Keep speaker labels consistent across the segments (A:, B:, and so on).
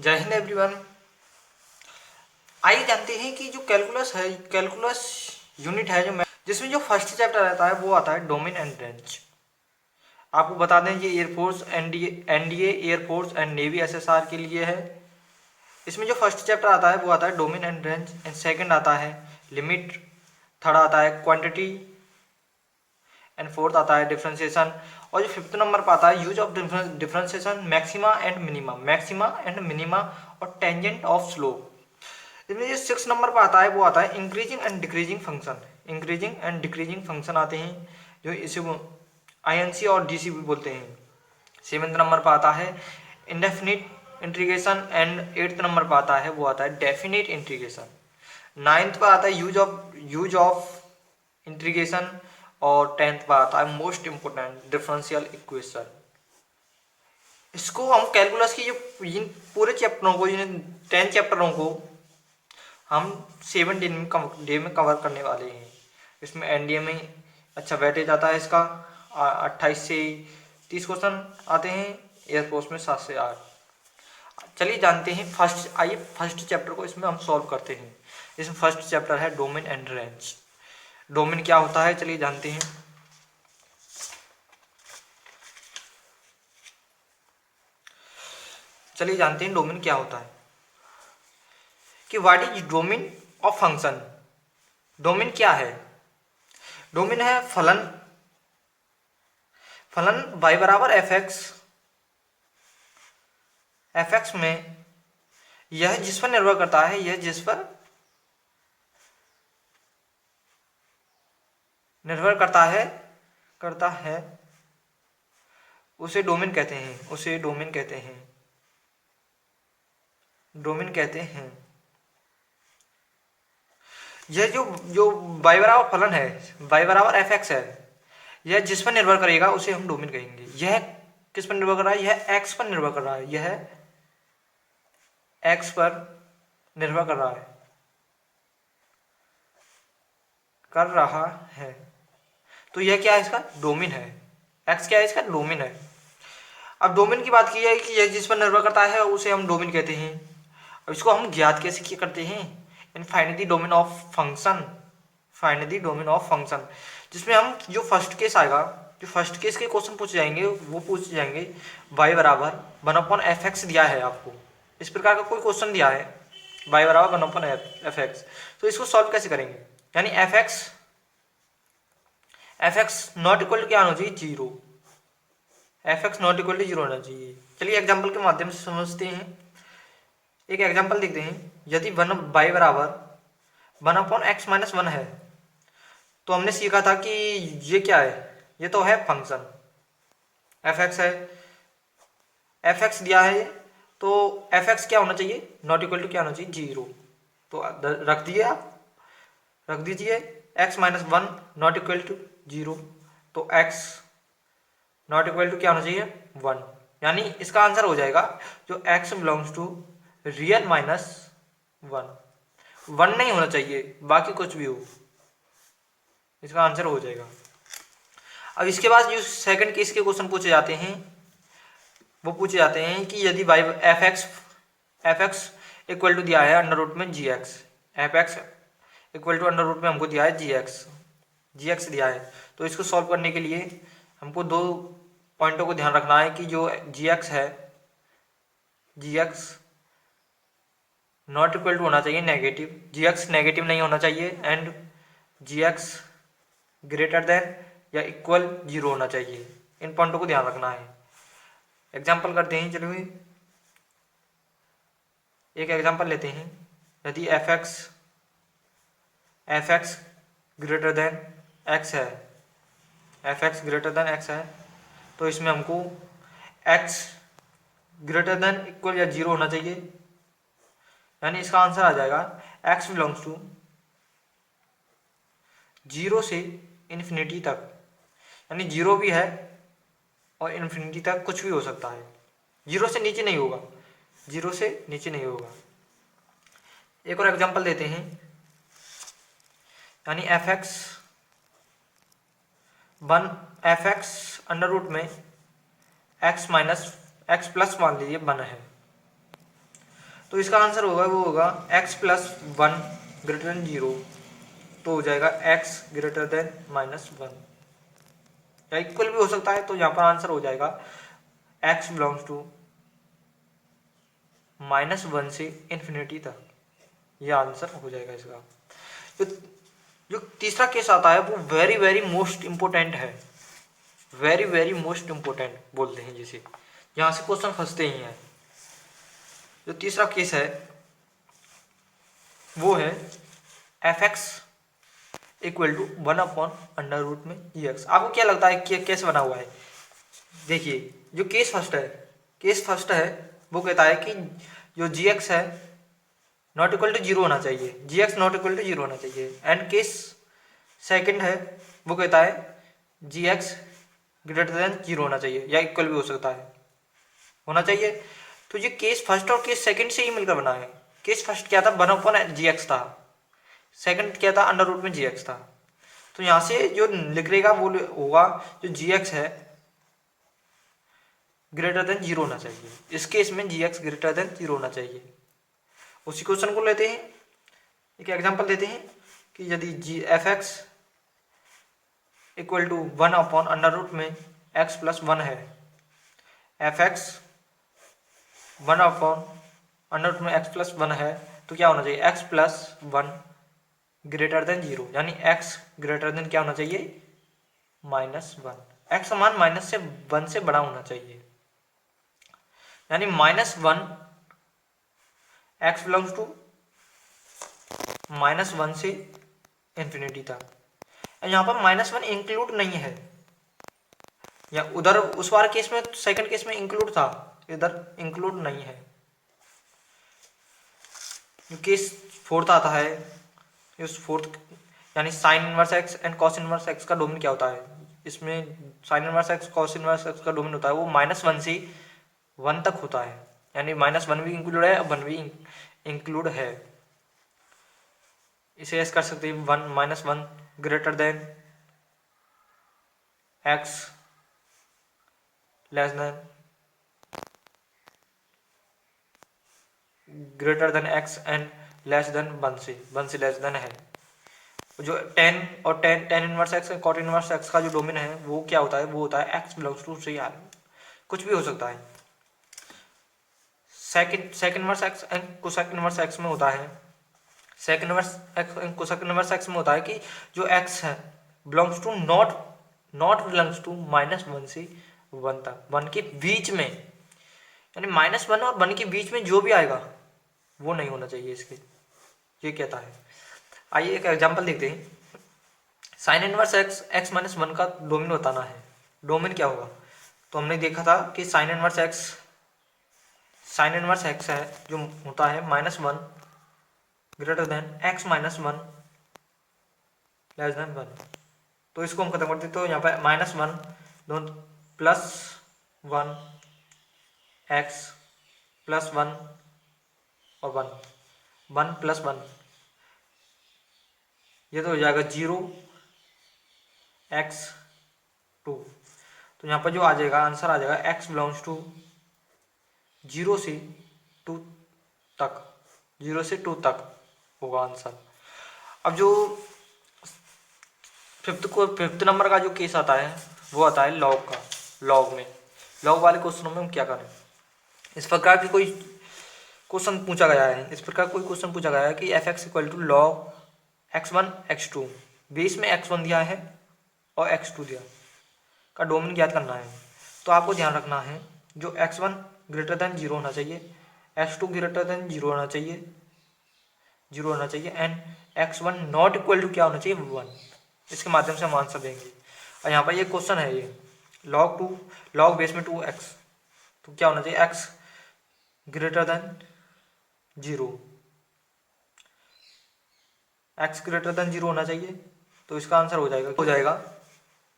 A: जय हिंद एवरीवन। आइए जानते हैं कि जो कैलकुलस है, कैलकुलस यूनिट है जिसमें जो फर्स्ट चैप्टर रहता है वो आता है डोमेन एंड रेंज। आपको बता दें ये air force NDA air force and navy SSR के लिए है। इसमें जो फर्स्ट चैप्टर आता है वो आता है domain and range, and second आता है लिमिट, थर्ड आता है क्वांटिटी, एंड फोर्थ आता है डिफरेंशिएशन। और जो फिफ्थ नंबर पर आता है use of differentiation, maxima and minima और टेंजेंट ऑफ स्लोप। इसमें जो सिक्स नंबर पर आता है वो आता है increasing and decreasing function. Increasing and decreasing function आते हैं जो इसे आईएनसी और डीसी भी बोलते हैं। सेवेंथ नंबर पर आता है indefinite integration, and eighth number पर आता है वो आता है डेफिनेट इंटीग्रेशन। नाइन्थ पर आता है यूज ऑफ इंटीग्रेशन, और टेंथ पर आता है मोस्ट इंपोर्टेंट डिफरेंशियल इक्वेशन। इसको हम कैलकुलस की जो इन पूरे चैप्टरों को, इन 10 चैप्टरों को हम 7 डे में कवर करने वाले हैं। इसमें एनडीए में अच्छा वेटेज आता है इसका 28 से 30 क्वेश्चन आते हैं, एयरफोर्स में 7 से 8। चलिए जानते हैं आइए फर्स्ट चैप्टर को इसमें हम सॉल्व करते हैं। इसमें फर्स्ट चैप्टर है डोमेन एंड रेंज। डोमेन क्या होता है चलिए जानते हैं। चलिए जानते हैं डोमेन क्या होता है कि what is domain of function. Domain क्या है? डोमेन है फलन y बराबर एफ एक्स में यह जिस पर निर्भर करता है, यह जिस पर निर्भर करता है उसे डोमेन कहते हैं, डोमेन कहते हैं। यह जो y बराबर फलन है, y बराबर एफ एक्स है, यह जिस पर निर्भर करेगा उसे हम डोमेन कहेंगे। यह किस पर निर्भर कर रहा है? यह x पर निर्भर कर रहा है, यह x पर निर्भर कर रहा है। तो यह क्या है? इसका डोमेन है। x क्या है? इसका डोमेन है। अब डोमेन की बात की जाए कि यह जिस पर निर्भर करता है उसे हम डोमेन कहते हैं। अब इसको हम ज्ञात कैसे करते हैं? इन find the domain of function, जिसमें हम जो फर्स्ट केस आएगा, जो फर्स्ट केस के क्वेश्चन पूछे जाएंगे वो पूछे जाएंगे y बराबर 1/f(x) दिया है आपको, इस प्रकार का कोई क्वेश्चन दिया है y बराबर 1/f(x), तो इसको सॉल्व कैसे करेंगे? यानी f x not equal to क्या होना चाहिए? 0। F x not equal to 0 होना चाहिए। चलिए एग्जाम्पल के माध्यम से समझते हैं। एक एग्जाम्पल देखते हैं। यदि y बराबर 1/x-1 है, तो हमने सीखा था कि ये क्या है? ये तो है फंक्शन एफ एक्स है, एफ एक्स दिया है, तो एफ एक्स क्या होना चाहिए? नॉट इक्वल टू क्या होना चाहिए? 0। तो रख दीजिए x-1 नॉट इक्वल टू 0, तो x नॉट इक्वल टू क्या होना चाहिए? 1। यानी इसका आंसर हो जाएगा जो x बिलोंग्स टू रियल -1 नहीं होना चाहिए, बाकी कुछ भी हो, इसका आंसर हो जाएगा। अब इसके बाद जो सेकंड केस के क्वेश्चन पूछे जाते हैं वो पूछे जाते हैं कि यदि एफ एक्स इक्वल टू दिया है अंडर रूट में g x, f x equal to under root में हमको दिया है जी एक्स दिया है, तो इसको सॉल्व करने के लिए हमको 2 पॉइंटों को ध्यान रखना है कि जो जी एक्स है, g x not equal to होना चाहिए नेगेटिव, जी एक्स नेगेटिव नहीं होना चाहिए, and g x greater than या इक्वल 0 होना चाहिए। इन पॉइंटों को ध्यान रखना है। एग्जाम्पल करते हैं। चलिए एक एग्जाम्पल लेते हैं। यदि f x greater than x है, f x greater than x है, तो इसमें हमको एक्स ग्रेटर देन इक्वल या 0 होना चाहिए। यानी इसका आंसर आ जाएगा x बिलोंग्स टू 0 से इन्फिनिटी तक, यानी 0 भी है और इन्फिनिटी तक कुछ भी हो सकता है, 0 से नीचे नहीं होगा, 0 से नीचे नहीं होगा। एक और एग्जांपल देते हैं। यानी एफ एक्स अंडर रूट में x प्लस मान लीजिए 1 है, तो इसका आंसर होगा वो होगा x plus one greater than 0, तो हो जाएगा x ग्रेटर देन -1, या इक्वल भी हो सकता है। तो यहाँ पर आंसर हो जाएगा x बिलोंग्स टू -1 से इन्फिनिटी तक, यह आंसर हो जाएगा इसका। जो जो तीसरा केस आता है वो वेरी वेरी मोस्ट इम्पोर्टेंट है, वेरी वेरी मोस्ट इम्पोर्टेंट बोलते हैं जिसे, यहाँ से क्वेश्चन फंसते ही हैं। जो तीसरा केस है वो है f(x) इक्वल टू 1/√में gx। आपको क्या लगता है कि कैसे बना हुआ है? देखिए, जो केस फर्स्ट है वो कहता है कि जो gx है नॉट इक्वल टू 0 होना चाहिए, gx नॉट इक्वल टू 0 होना चाहिए। एंड केस सेकंड है वो कहता है gx ग्रेटर देन 0 होना चाहिए, या इक्वल भी हो सकता है, होना चाहिए। तो ये केस फर्स्ट और केस सेकंड से ही मिलकर बना है। केस फर्स्ट क्या था, 1/gx था, सेकंड क्या था, अंडर रूट में gx था। तो यहाँ से जो लिख रहेगा वो होगा जो gx है ग्रेटर देन 0 होना चाहिए, इस केस में gx ग्रेटर देन 0 होना चाहिए। उसी क्वेश्चन को लेते हैं, एक एग्जांपल देते हैं कि यदि f(x) इक्वल टू 1/√में x प्लस 1 है, f(x) 1/√में x प्लस 1 है, तो क्या होना चाहिए, x प्लस 1 ग्रेटर देन 0, यानी x ग्रेटर देन क्या होना चाहिए, -1। x समान -1 से बड़ा होना चाहिए, यानी -1 x बिलोंग्स टू -1 से इन्फिनिटी तक। यहाँ पर -1 इंक्लूड नहीं है, या उधर उस बार केस में सेकंड केस में इंक्लूड था, इधर इंक्लूड नहीं है। केस फोर्थ आता है, इस फोर्थ यानी sine inverse x and cos inverse x का डोमेन क्या होता है। इसमें sine inverse x cos inverse x का डोमेन होता है वो -1 से 1 तक होता है, यानी -1 भी इंक्लूड है, 1 भी इंक्लूड है। इसे ऐसे कर सकते हैं, 1 greater than x less than greater than x and less than 1 से लेस देन है। जो tan और tan inverse x cot inverse x का जो डोमेन है वो क्या होता है, वो होता है x belongs to C R, कुछ भी हो सकता है। Second inverse x and cosec inverse x में होता है, second inverse x and cosec inverse x में होता है कि जो x है belongs to not belongs to -1 से 1 तक, 1 के बीच में, यानी -1 और 1 के बीच में जो भी आएगा वो नहीं होना चाहिए इसके, ये कहता है। आइए एक एग्जांपल देखते हैं। साइन इनवर्स एक्स -1 का डोमेन बताना है। डोमेन क्या होगा, तो हमने देखा था कि साइन इनवर्स एक्स है जो होता है -1 greater then x -1 less than 1। तो इसको हम खत्म करते तो यहाँ पर -1 दोनों +1 x +1 और 1 + 1, ये तो हो जाएगा 0 x 2। तो यहाँ पर जो आ जाएगा आंसर आ जाएगा x बिलोंग्स टू 0 से 2 तक, 0 से 2 तक होगा आंसर। अब जो फिफ्थ नंबर का जो केस आता है वो आता है लॉग का। लॉग वाले क्वेश्चनों में हम क्या करें, इस प्रकार की कोई क्वेश्चन पूछा गया है, कि f(x) equal to log x1 x2, base में x1 दिया है और x2 दिया का डोमेन ज्ञात करना है। तो आपको ध्यान रखना है जो x1 ग्रेटर देन 0 होना चाहिए, x2 ग्रेटर देन 0 होना चाहिए and x1 not equal to क्या होना चाहिए, 1। इसके माध्यम से हम आंसर देंगे। और यहाँ पर ये क्वेश्चन है, ये लॉग बेस में 2x, तो क्या होना चाहिए, x greater than 0, x greater than 0 होना चाहिए। तो इसका आंसर हो जाएगा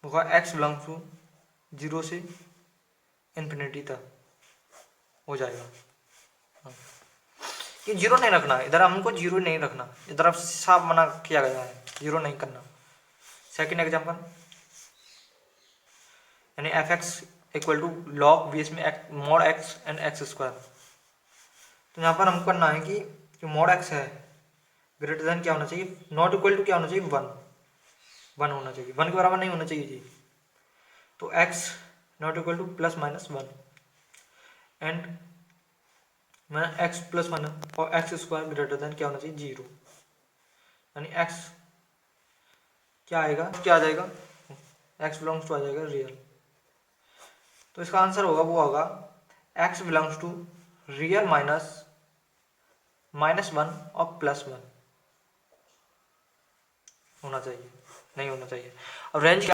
A: होगा x बिलोंग्स टू 0 से इन्फिनिटी तक हो जाएगा। ये 0 नहीं रखना है, इधर हमको 0 नहीं रखना, इधर अब साफ मना किया गया है 0 नहीं करना। सेकंड एग्जांपल, यानी f(x) equal to log base में mod x and x square. तो यहाँ पर हमको करना है कि जो मॉड एक्स है ग्रेटर देन क्या होना चाहिए, नॉट इक्वल टू क्या होना चाहिए, 1 होना चाहिए, 1 के बराबर नहीं होना चाहिए जी। तो x not equal two plus minus 1 and मैं एक्स प्लस 1 और एक्स स्क्वायर ग्रेटर देन क्या होना चाहिए, 0, यानी एक्स क्या आएगा, क्या आ जाएगा, एक्स बिलोंग्स टू आ जाएगा रियल। तो इसका आंसर होगा वो होगा x belongs to real minus -1 और +1 होना चाहिए, नहीं होना चाहिए। अब रेंज